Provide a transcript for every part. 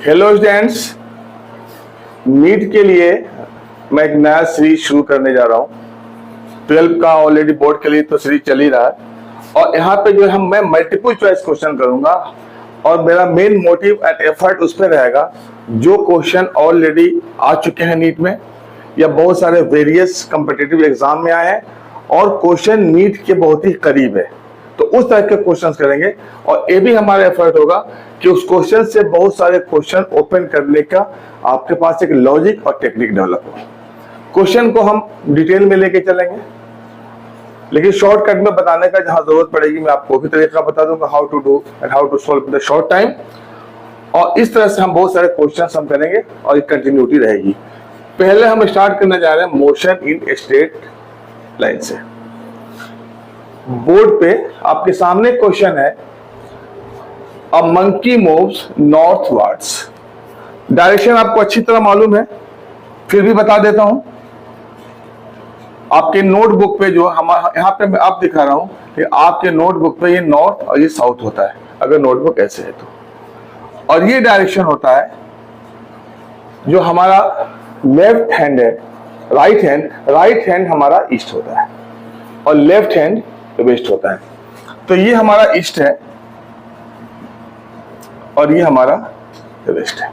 Hello students, NEET के लिए मैं एक नया सीरीज शुरू करने जा रहा हूँ। 12 का ऑलरेडी बोर्ड के लिए तो सीरीज चल ही रहा है और यहाँ पे जो है मैं मल्टीपल चॉइस क्वेश्चन करूंगा और मेरा मेन मोटिव एंड एफर्ट उस पर रहेगा जो क्वेश्चन ऑलरेडी आ चुके हैं नीट में या बहुत सारे वेरियस कॉम्पिटिटिव एग्जाम में आए हैं और क्वेश्चन नीट के बहुत ही करीब है, तो उस तरह के क्वेश्चंस करेंगे। और ये भी हमारा एफर्ट होगा कि उस क्वेश्चन से बहुत सारे क्वेश्चन ओपन करने का आपके पास एक लॉजिक और टेक्निक डेवलप हो। क्वेश्चन को हम डिटेल में लेके चलेंगे, लेकिन शॉर्टकट में बताने का जहां जरूरत पड़ेगी मैं आपको भी तरीका बता दूंगा, how to do and how to solve in the short time. और इस तरह से हम बहुत सारे क्वेश्चन हम करेंगे और एक कंटिन्यूटी रहेगी। पहले हम स्टार्ट करने जा रहे हैं मोशन इन स्ट्रेट लाइन से। बोर्ड पे आपके सामने क्वेश्चन है, अ मंकी मूव्स नॉर्थवर्ड्स। डायरेक्शन आपको अच्छी तरह मालूम है, फिर भी बता देता हूं। आपके नोटबुक पे जो हम यहां पे मैं आप दिखा रहा हूं कि आपके नोटबुक पे ये नॉर्थ और ये साउथ होता है अगर नोटबुक ऐसे है तो, और ये डायरेक्शन होता है जो हमारा लेफ्ट हैंड है, राइट हैंड हमारा ईस्ट होता है और लेफ्ट हैंड वेस्ट होता है। तो ये हमारा ईस्ट है और ये हमारा वेस्ट है।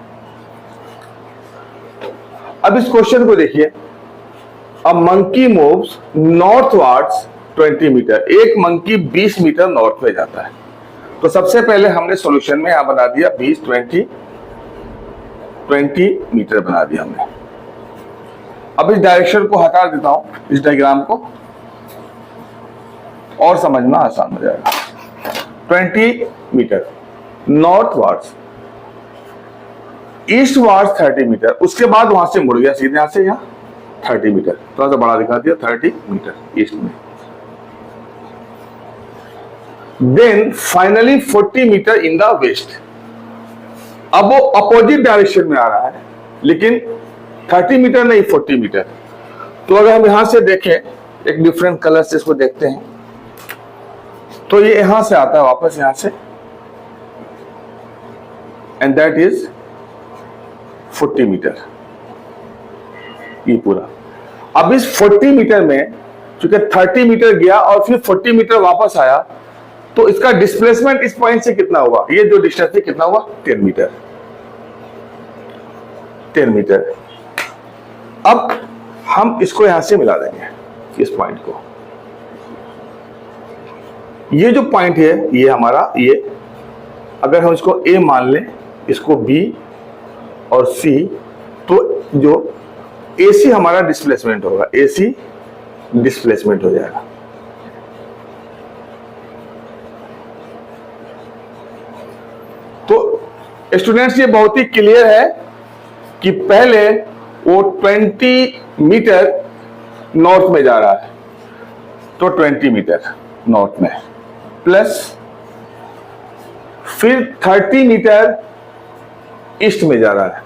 अब इस क्वेश्चन को देखिए, a monkey moves northwards 20 meter. एक मंकी 20 मीटर नॉर्थ में जाता है। तो सबसे पहले हमने सॉल्यूशन में यहां बना दिया 20 मीटर बना दिया हमने। अब इस डायरेक्शन को हटा देता हूं, इस डायग्राम को, और समझना आसान हो जाएगा। 20 मीटर नॉर्थवर्ड्स, ईस्टवर्ड्स 30 मीटर, उसके बाद वहां से मुड़ गया सीधे यहां से यहाँ 30 मीटर, थोड़ा सा बड़ा दिखा दिया, 30 मीटर ईस्ट में। Then finally 40 meter in the west. अब वो अपोजिट डायरेक्शन में आ रहा है, लेकिन 30 मीटर नहीं 40 मीटर। तो अगर हम यहां से देखें, एक डिफरेंट कलर से इसको देखते हैं, तो ये यहां से आता है वापस यहां से, एंड दैट इज 40 मीटर ये पूरा। अब इस 40 मीटर में चूंकि 30 मीटर गया और फिर 40 मीटर वापस आया, तो इसका डिस्प्लेसमेंट इस पॉइंट से कितना हुआ, ये जो डिस्टेंस है कितना हुआ, 10 मीटर। 10 मीटर। अब हम इसको यहां से मिला देंगे, इस पॉइंट को। ये जो पॉइंट है ये हमारा, ये अगर हम इसको ए मान लें, इसको बी और सी, तो जो एसी हमारा डिस्प्लेसमेंट होगा, एसी डिस्प्लेसमेंट हो जाएगा। तो स्टूडेंट्स ये बहुत ही क्लियर है कि पहले वो 20 मीटर नॉर्थ में जा रहा है, तो 20 मीटर नॉर्थ में, प्लस फिर 30 मीटर ईस्ट में जा रहा है,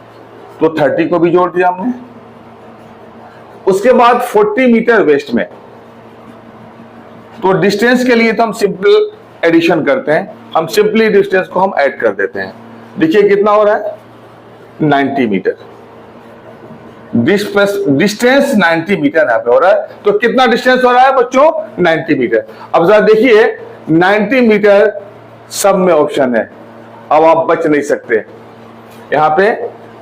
तो 30 को भी जोड़ दिया हमने। उसके बाद 40 मीटर वेस्ट में। तो डिस्टेंस के लिए तो हम सिंपल एडिशन करते हैं, हम सिंपली डिस्टेंस को हम ऐड कर देते हैं। देखिए कितना हो रहा है, 90 मीटर। डिस्टेंस 90 मीटर यहाँ पे हो रहा है, तो कितना डिस्टेंस हो रहा है बच्चों, 90 मीटर। अब जरा देखिए 90 मीटर सब में ऑप्शन है, अब आप बच नहीं सकते। यहाँ पे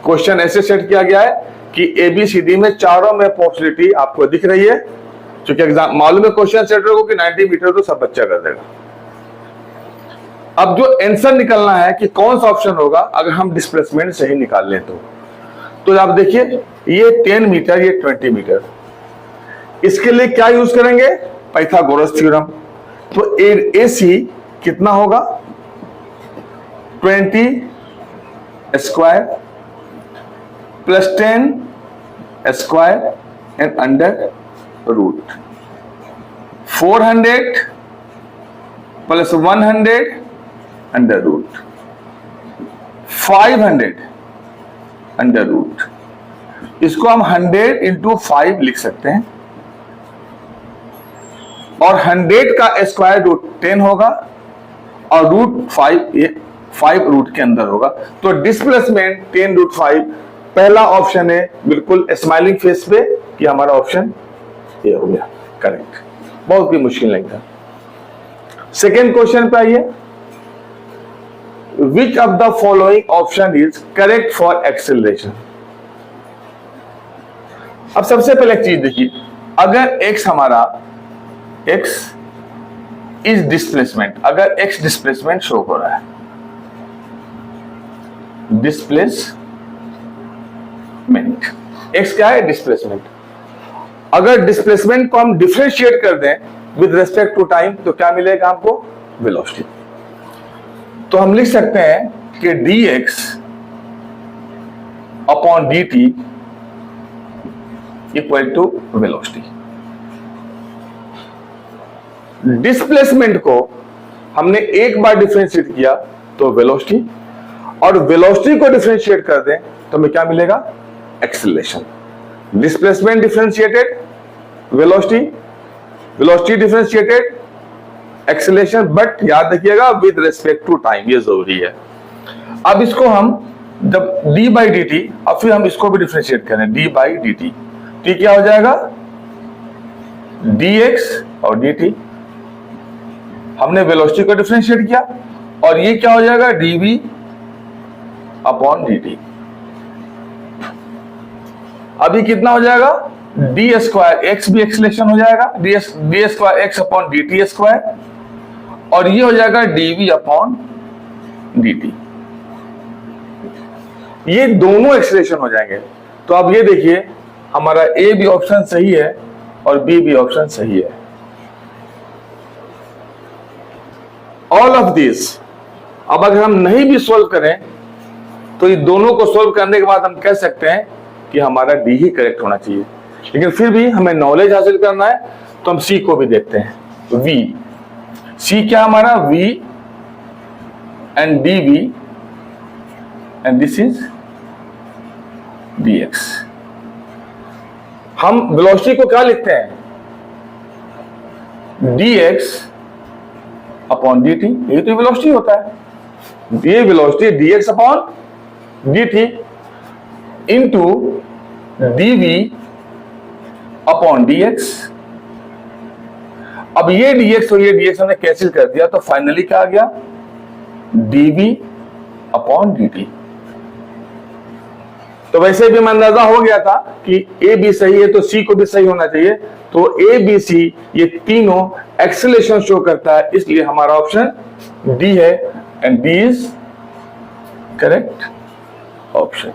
क्वेश्चन ऐसे सेट किया गया है कि ABCD में चारों में पॉसिबिलिटी आपको दिख रही है, क्योंकि एग्जाम मालूम है क्वेश्चन सेटर को कि 90 मीटर तो सब बच्चा कर देगा। अब जो आंसर निकलना है कि कौन सा ऑप्शन होगा, अगर हम डिस्प्लेसमेंट सही निकाल लें तो आप देखिए ये 10 मीटर, ये 20 मीटर। इसके लिए क्या यूज करेंगे, पाइथागोरस थ्योरम। तो AC कितना होगा, 20 square plus 10 square and under root 400 plus 100 under root 500 under root. इसको हम 100 इंटू 5 लिख सकते हैं, और 100 का स्क्वायर रूट 10 होगा और रूट 5 ये 5 रूट के अंदर होगा। तो डिस्प्लेसमेंट 10√5 पहला ऑप्शन है बिल्कुल स्माइलिंग फेस पे, कि हमारा ऑप्शन ये हो गया करेक्ट। बहुत भी मुश्किल नहीं था। सेकेंड क्वेश्चन पे आइए, which of the following option is correct for acceleration. अब सबसे पहले एक चीज देखिए, अगर x हमारा x इज डिस्प्लेसमेंट, अगर x डिस्प्लेसमेंट शो हो रहा है, डिस्प्लेसमेंट x क्या है, डिस्प्लेसमेंट। अगर डिस्प्लेसमेंट को हम डिफरेंशिएट कर दें विद रेस्पेक्ट टू टाइम तो क्या मिलेगा हमको, वेलोसिटी। तो हम लिख सकते हैं कि dx upon dt equal to velocity. Displacement को हमने एक बार डिफरेंशिएट किया तो वेलोसिटी, और वेलोसिटी को डिफरेंशिएट कर दें तो हमें क्या मिलेगा, acceleration. Displacement differentiated velocity, velocity differentiated acceleration, but याद रखिएगा विद रिस्पेक्ट टू टाइम, ये जरूरी है। अब इसको हम जब d बाई डी टी, अब फिर हम इसको भी डिफरेंशिएट करें, d by D T, T क्या हो जाएगा, dx और dt। हमने वेलोसिटी को डिफरेंशिएट किया और ये क्या हो जाएगा, dv अपॉन dt। अभी कितना हो जाएगा, डी स्क्वायर एक्स भी एक्सेलरेशन हो जाएगा, D square x upon D T square, और ये हो जाएगा dv अपॉन dt। ये दोनों एक्सेलरेशन हो जाएंगे। तो अब ये देखिए हमारा ए भी ऑप्शन सही है और बी भी ऑप्शन सही है। ऑल ऑफ दिस, अब अगर हम नहीं भी सोल्व करें तो ये दोनों को सोल्व करने के बाद हम कह सकते हैं कि हमारा डी ही करेक्ट होना चाहिए। लेकिन फिर भी हमें नॉलेज हासिल करना है तो हम सी को भी देखते हैं। वी, सी क्या हमारा, V and D V and this is dx। हम वेलोसिटी को क्या लिखते हैं, dx अपॉन dt, ये तो वेलोसिटी होता है। ये velocity dx upon dt into dv upon dx। अब ये dx और ये dx हमने कैंसिल कर दिया तो फाइनली क्या आ गया, dv अपॉन dt। तो वैसे भी मैं अंदाजा हो गया था कि ए बी सही है तो सी को भी सही होना चाहिए। तो ए बी सी ये तीनों एक्सेलरेशन शो करता है, इसलिए हमारा ऑप्शन डी है and D is correct option.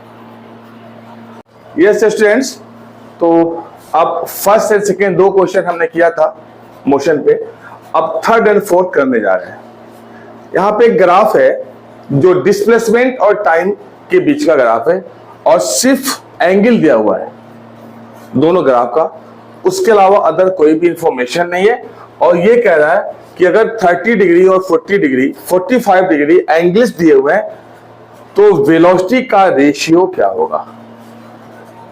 Yes students, तो अब फर्स्ट एंड सेकेंड दो क्वेश्चन हमने किया था मोशन पे, अब थर्ड एंड फोर्थ करने जा रहे हैं। यहां पे एक ग्राफ है जो डिस्प्लेसमेंट और टाइम के बीच का ग्राफ है और सिर्फ एंगल दिया हुआ है दोनों ग्राफ का, उसके अलावा अदर कोई भी इंफॉर्मेशन नहीं है। और ये कह रहा है कि अगर 30 डिग्री और 40 डिग्री 45 डिग्री एंगल्स दिए हुए हैं तो वेलोसिटी का रेशियो क्या होगा।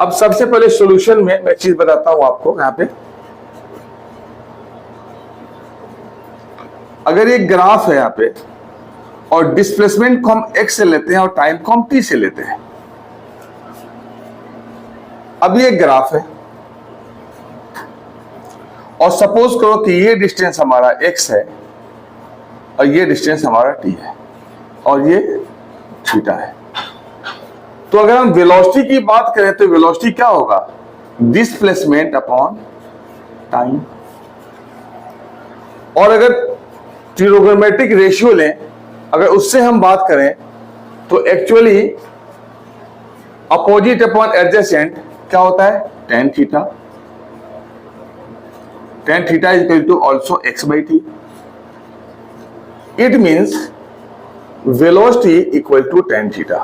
अब सबसे पहले सॉल्यूशन में मैं चीज बताता हूं आपको। यहां पे अगर ये ग्राफ है यहां पे और डिस्प्लेसमेंट को हम x से लेते हैं और टाइम को हम t से लेते हैं। अब ये ग्राफ है और सपोज करो कि ये डिस्टेंस हमारा x है और ये डिस्टेंस हमारा t है और ये थीटा है। तो अगर हम वेलोसिटी की बात करें तो वेलोसिटी क्या होगा, डिस्प्लेसमेंट अपॉन टाइम। और अगर ट्रिगोनोमेट्रिक रेशियो लें, अगर उससे हम बात करें तो एक्चुअली अपोजिट अपॉन एडजेसेंट क्या होता है, tan theta. tan theta is equal to also x by T. It means velocity equal to tan theta.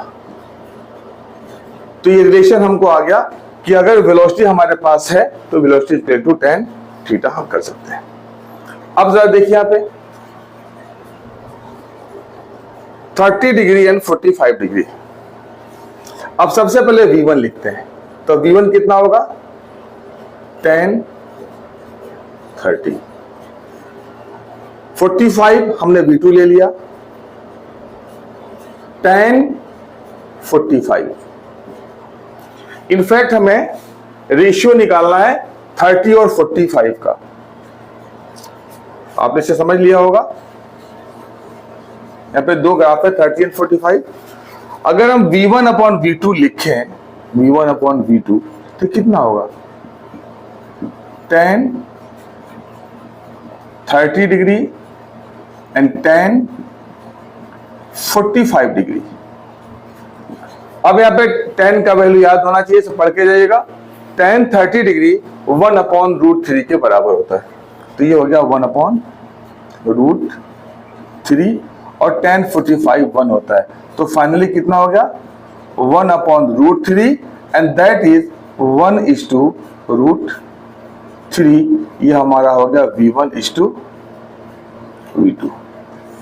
तो ये रिलेशन हमको आ गया कि अगर वेलोसिटी हमारे पास है तो velocity equal to tan theta हम कर सकते हैं। अब जरा देखिए यहां पे 30 डिग्री एंड 45 डिग्री। अब सबसे पहले v1 लिखते हैं, तो v1 कितना होगा, tan 30। 45 हमने v2 ले लिया, 10:45। इनफैक्ट हमें रेशियो निकालना है 30 और 45 का। आपने इसे समझ लिया होगा। यहां पे दो ग्राफ है 30 और 45। अगर हम v1/v2 लिखें, v1/v2 तो कितना होगा? 10 30 डिग्री एंड 10 45 डिग्री। अब यहाँ पे 10 का वैल्यू याद होना चाहिए, सब पढ़ के जाइएगा। 10 30 डिग्री 1/√3 के बराबर होता है, तो ये हो गया 1/√3 और 10 45 1 होता है, तो फाइनली कितना हो गया? 1/√3 एंड दैट इज 1:√3। ये हमारा हो गया v1:v2।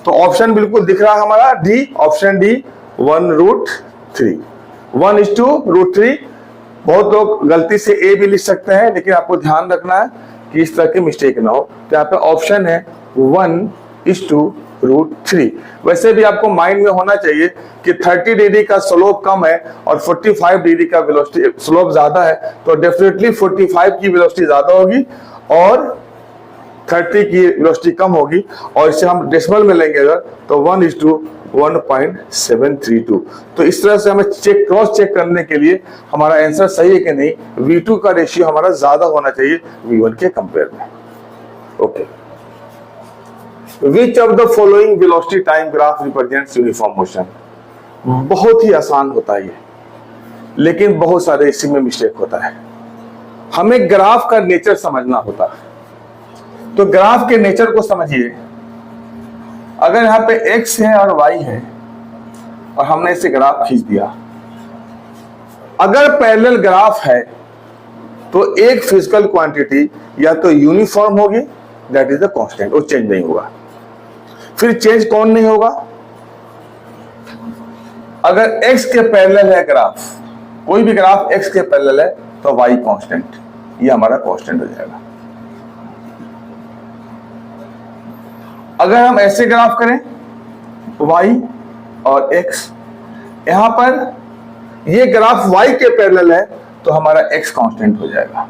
तो ऑप्शन बिल्कुल दिख रहा है हमारा डी, ऑप्शन डी 1/√3। 1:√3। बहुत लोग गलती से ए भी लिख सकते हैं, लेकिन आपको ध्यान रखना है कि इस तरह की मिस्टेक ना हो। तो यहाँ पे ऑप्शन है 1:√3। वैसे भी आपको माइंड में होना चाहिए कि 30 डिग्री का स्लोप कम है और 45 डिग्री का वेलोसिटी स्लोप ज्यादा है, तो डेफिनेटली 45 की वेलोसिटी ज्यादा होगी और 30 की वेलोसिटी कम होगी। और इसे हम डेसिमल में लेंगे अगर, तो 1:1.732। तो इस तरह से हमें क्रॉस चेक करने के लिए हमारा आंसर सही है कि नहीं, v2 का रेशियो हमारा ज्यादा होना चाहिए v1 के कंपेयर में। Okay, which of the following velocity time graph represents uniform motion? बहुत ही आसान होता है ये, लेकिन बहुत सारे इसी में मिस्टेक होता है। हमें ग्राफ का नेचर समझना होता है, तो ग्राफ के नेचर को समझिए। अगर यहां पे x है और y है और हमने इसे ग्राफ खींच दिया, अगर पैरेलल ग्राफ है तो एक फिजिकल क्वांटिटी या तो यूनिफॉर्म होगी, दैट इज द कांस्टेंट, वो चेंज नहीं होगा। फिर चेंज कौन नहीं होगा? अगर x के पैरेलल है ग्राफ, कोई भी ग्राफ x के पैरेलल है तो y कांस्टेंट, ये हमारा कांस्टेंट हो जाएगा। अगर हम ऐसे ग्राफ करें y और x, यहां पर ये ग्राफ y के पैरेलल है तो हमारा x कांस्टेंट हो जाएगा।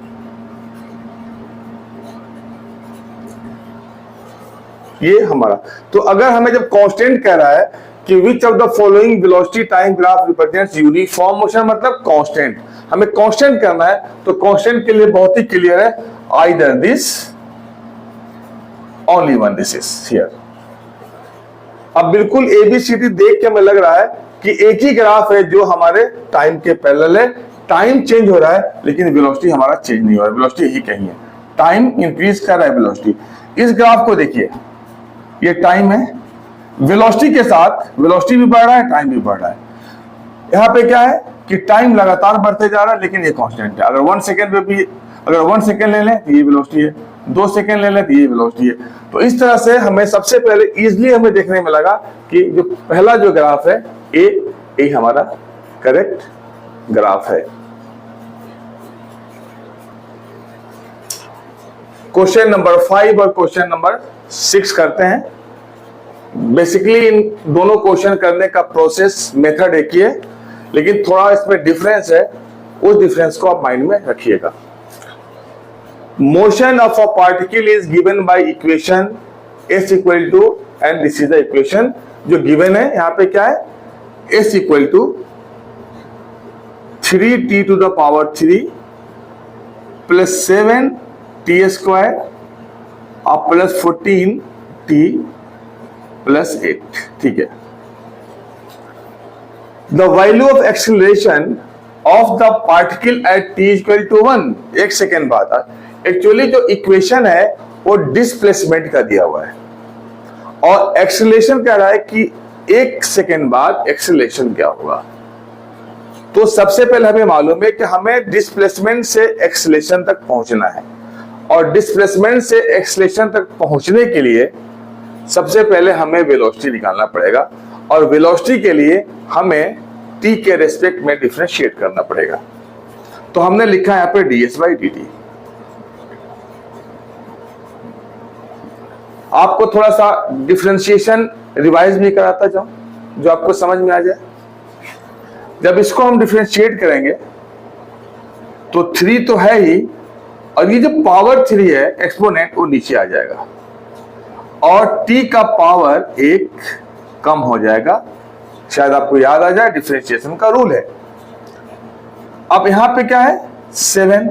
ये हमारा, तो अगर हमें जब कांस्टेंट कह रहा है कि which of the following velocity time graph represents uniform motion, मतलब कांस्टेंट, हमें कांस्टेंट करना है, तो कांस्टेंट के लिए बहुत ही क्लियर है, either this, only one this is here. अब बिल्कुल एबीसीडी देख के हमें लग रहा है कि एक ही ग्राफ है जो हमारे टाइम के पैरेलल है, टाइम चेंज हो रहा है लेकिन वेलोसिटी हमारा चेंज नहीं हो रहा है, वेलोसिटी ही कहीं है, टाइम इंक्रीज कर रहा है वेलोसिटी। इस ग्राफ को देखिए, ये टाइम है, वेलोसिटी के साथ वेलोसिटी भी बढ़ रहा है, टाइम भी बढ़ रहा है। यहाँ पे क्या है कि टाइम लगातार बढ़ते जा रहा है लेकिन ये कांस्टेंट है। अगर 1 सेकेंड पे भी, अगर 1 सेकेंड ले लें तो ये वेलोसिटी है, 2 सेकेंड ले लें तो ये वेलोसिटी है। तो इस तरह से हमें सबसे पहले इजिली हमें देखने में लगा कि जो पहला जो ग्राफ है ए हमारा करेक्ट ग्राफ है। क्वेश्चन नंबर 5 और क्वेश्चन नंबर 6 करते हैं। बेसिकली इन दोनों क्वेश्चन करने का प्रोसेस मेथड एक ही है, लेकिन थोड़ा इसमें डिफरेंस है, उस डिफरेंस को आप माइंड में रखिएगा। Motion of a particle is given by equation s equal to, and this is the equation जो गिवन है। यहां पे क्या है, s equal to 3t to the power 3 plus 7t square और प्लस 14t प्लस 8। ठीक है, the value of acceleration of the particle at t equal to 1। एक सेकेंड बाद, एक्चुअली जो इक्वेशन है वो डिस्प्लेसमेंट का दिया हुआ है और एक्सेलरेशन कह रहा है कि 1 सेकेंड बाद एक्सेलरेशन क्या होगा। तो सबसे पहले हमें मालूम है कि हमें डिस्प्लेसमेंट से एक्सेलरेशन तक पहुंचना है, और डिस्प्लेसमेंट से एक्सेलरेशन तक पहुंचने के लिए सबसे पहले हमें वेलोसिटी निकालना पड़ेगा, और वेलोसिटी के लिए हमें t के रेस्पेक्ट में डिफरेंशिएट करना पड़ेगा। तो हमने लिखा है यहाँ पे ds/dt। आपको थोड़ा सा डिफरेंशिएशन रिवाइज भी कराता जाऊं। जो आपको समझ में आ जाए। जब इसको हम डिफरेंशिएट करेंगे तो 3 तो है ही, और ये जो पावर 3 है एक्सपोनेंट वो नीचे आ जाएगा और t का पावर 1 कम हो जाएगा। शायद आपको याद आ जाए डिफरेंशिएशन का रूल है। अब यहां पे क्या है 7,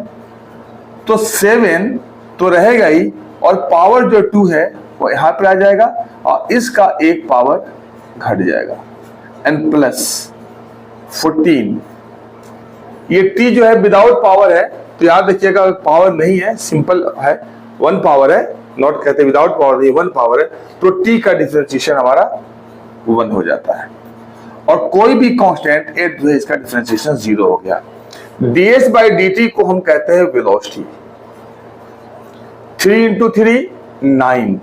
तो 7 तो रहेगा ही और पावर जो 2 है वो यहां पे आ जाएगा और इसका एक पावर घट जाएगा एंड प्लस 14। ये t जो है विदाउट पावर है, तो याद रखिएगा पावर नहीं है, सिंपल है, 1 पावर है, नॉट कहते विदाउट पावर नहीं, 1 पावर है, तो t का डिफरेंशिएशन हमारा 1 हो जाता है और कोई भी कांस्टेंट 8 जो है इसका डिफरेंशिएशन 0 हो गया। ds बाई dt को हम कहते हैं velocity. 3 into 3 9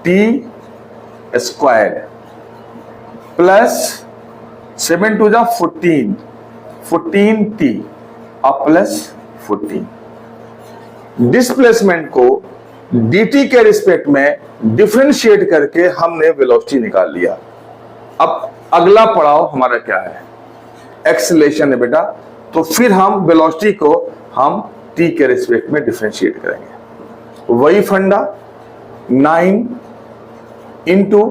t square plus 7 two जा 14 14t और प्लस 14। डिस्प्लेसमेंट को dt के रिस्पेक्ट में डिफरेंशिएट करके हमने वेलोसिटी निकाल लिया। अब अगला पड़ाव हमारा क्या है, एक्सेलरेशन है बेटा। तो फिर हम वेलोसिटी को हम t के रिस्पेक्ट में डिफरेंशिएट करेंगे। वही फंडा 9 इंटू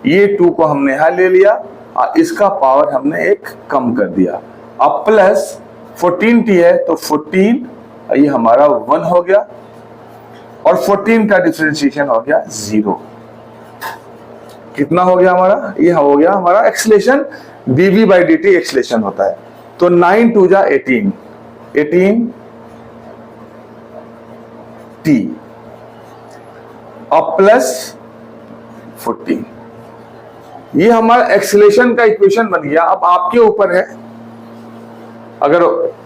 ये 2 को हमने यहां ले लिया और इसका पावर हमने 1 कम कर दिया। अब प्लस 14t है तो 14 ये हमारा 1 हो गया और 14 का डिफरेंशिएशन हो गया 0। कितना हो गया हमारा, ये हो गया हमारा acceleration. dv by dt acceleration होता है। तो 9 टू जा 18 t और प्लस 14, ये हमारा एक्सेलरेशन का इक्वेशन बन गया। अब आपके ऊपर है, अगर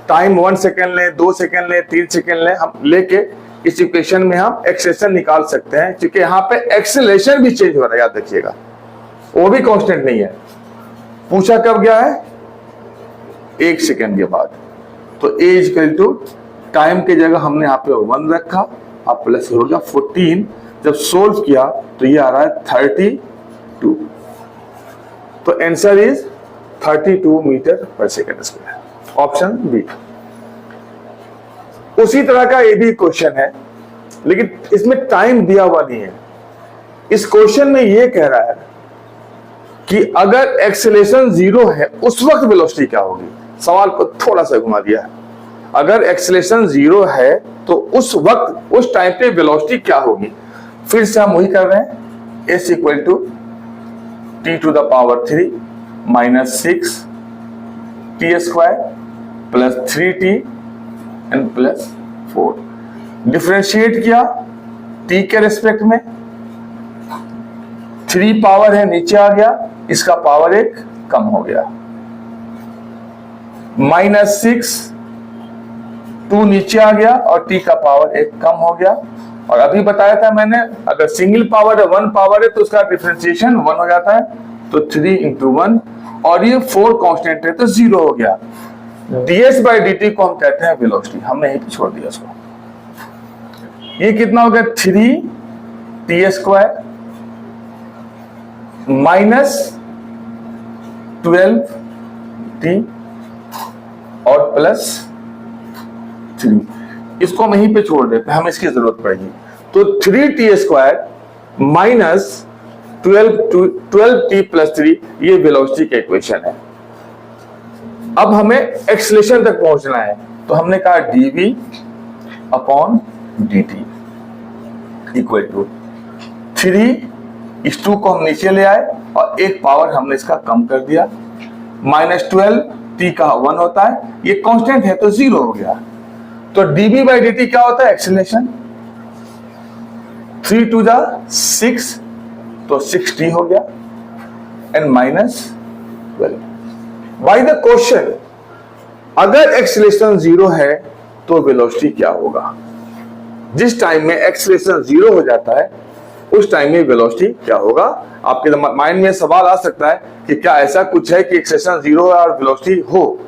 टाइम 1 सेकेंड लें, 2 सेकेंड लें, 3 सेकेंड लें, हम लेके इस इक्वेशन में हम एक्सेलरेशन निकाल सकते हैं, क्योंकि यहाँ पे एक्सेलरेशन भी चेंज हो रहा है, याद रखिएगा, वो भी कांस्टेंट नहीं है। पूछा कब गया है, 1 सेकेंड के बाद। तो ए इक्वल टू टाइम की जगह हमने यहाँ पे 1 रखा, अब प्लस हो गया 14। जब सोल्व किया तो ये आ रहा है 32। तो आंसर इज 32 मीटर पर सेकेंड स्क्वायर, ऑप्शन बी। उसी तरह का ये भी क्वेश्चन है, लेकिन इसमें टाइम दिया हुआ नहीं है। इस क्वेश्चन में ये कह रहा है कि अगर एक्सेलरेशन 0 है उस वक्त वेलोसिटी क्या होगी। सवाल को थोड़ा सा घुमा दिया है। अगर एक्सेलरेशन 0 है तो उस वक्त उस टाइम पे वेलोसिटी क्या होगी। फिर से हम वही कर रहे हैं, s equal to t to the power 3 minus 6 t square plus 3t and plus 4। Differentiate किया t के रेस्पेक्ट में, 3 पावर है नीचे आ गया, इसका पावर 1 कम हो गया, माइनस 6 2 नीचे आ गया और t का पावर 1 कम हो गया। और अभी बताया था मैंने, अगर सिंगल पावर है 1 पावर है तो उसका डिफरेंशिएशन 1 हो जाता है। तो 3 इंटू 1 और ये 4 कांस्टेंट है तो 0 हो गया। ds बाई dt को हम कहते हैं वेलोसिटी। हमने यहीं पे छोड़ दिया उसको। ये कितना हो गया, 3t स्क्वायर माइनस 12t और प्लस 3। इसको हम यहीं पे छोड़ देते हैं, हमें इसकी जरूरत पड़ेगी। तो 3t square minus 12t plus 3, ये वेलोसिटी का इक्वेशन है। अब हमें एक्सेलरेशन तक पहुंचना है, तो हमने कहा dv upon dt equal to 3, इस 2 को हम नीचे ले आए और 1 पावर हमने इसका कम कर दिया, माइनस 12 t का 1 होता है, ये कांस्टेंट है तो 0 हो गया। तो dv बाई dt क्या होता है, एक्सेलरेशन। 3 टू जा 6 तो 6t हो गया and minus 12। By the question, अगर एक्सेलरेशन 0 है तो वेलोसिटी क्या होगा। जिस टाइम में एक्सेलरेशन 0 हो जाता है उस टाइम में वेलोसिटी क्या होगा। आपके माइंड में सवाल आ सकता है कि क्या ऐसा कुछ है कि एक्सेलरेशन 0 है और वेलोसिटी हो।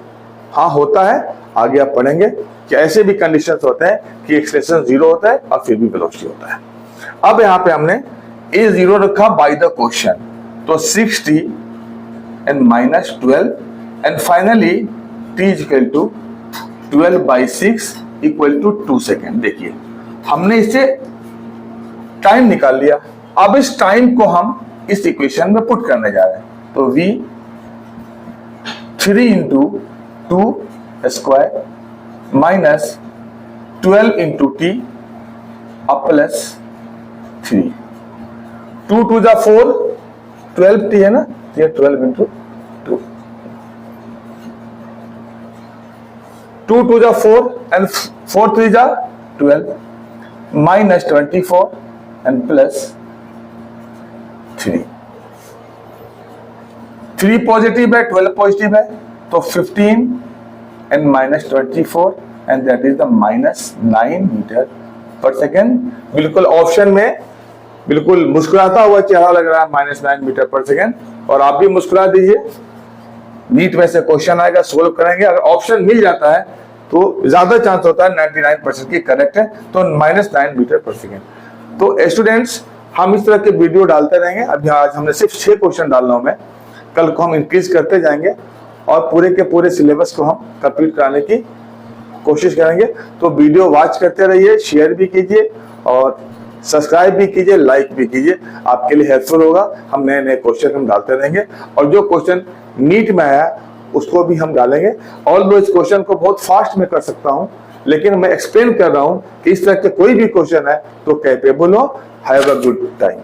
हाँ होता है, आगे आप पढ़ेंगे कि ऐसे भी कंडीशंस होते हैं कि एक्सेलरेशन 0 होता है और फिर भी वेलोसिटी होता है। अब यहाँ पे हमने a0 रखा बाय द क्वेश्चन, तो 6t and minus 12 and finally t is equal to 12/6 equal to 2 second. देखिए हमने इसे टाइम निकाल लिया। अब इस टाइम को हम इस इक्वेशन में पुट करने जा रहे हैं। तो v 3 into 2 square minus 12 into t up plus 3, 2 to the 4, 12 t है ना, ये 12 into 2, 2 to the 4 and 4 3 the 12 minus 24 and plus 3, 3 positive है 12 पॉजिटिव है, तो 15 and minus 24 and that is the minus 9 metre पर सेकेंड। बिल्कुल ऑप्शन में बिल्कुल मुस्कुराता हुआ चेहरा लग रहा है, -9 मीटर पर सेकेंड। और आप भी मुस्कुरा दीजिए, नीट में से क्वेश्चन आएगा, सोल्व करेंगे। अगर ऑप्शन मिल जाता है तो ज्यादा चांस होता है 99% की करेक्ट है, तो -9 मीटर पर सेकेंड। तो स्टूडेंट्स हम इस तरह के वीडियो डालते रहेंगे। अभी आज हमने सिर्फ 6 क्वेश्चन डालना हूं, मैं कल को हम इंक्रीज करते जाएंगे और पूरे के पूरे सिलेबस को हम कंप्लीट कराने की कोशिश करेंगे। तो वीडियो वॉच करते रहिए, शेयर भी कीजिए और सब्सक्राइब भी कीजिए, लाइक भी कीजिए, आपके लिए हेल्पफुल होगा। हम नए नए क्वेश्चन हम डालते रहेंगे और जो क्वेश्चन नीट में आया उसको भी हम डालेंगे। ऑल्दो इस क्वेश्चन को बहुत फास्ट में कर सकता हूं, लेकिन मैं एक्सप्लेन कर रहा हूं कि इस तरह के कोई भी क्वेश्चन है तो कैपेबल हो। Have a good time.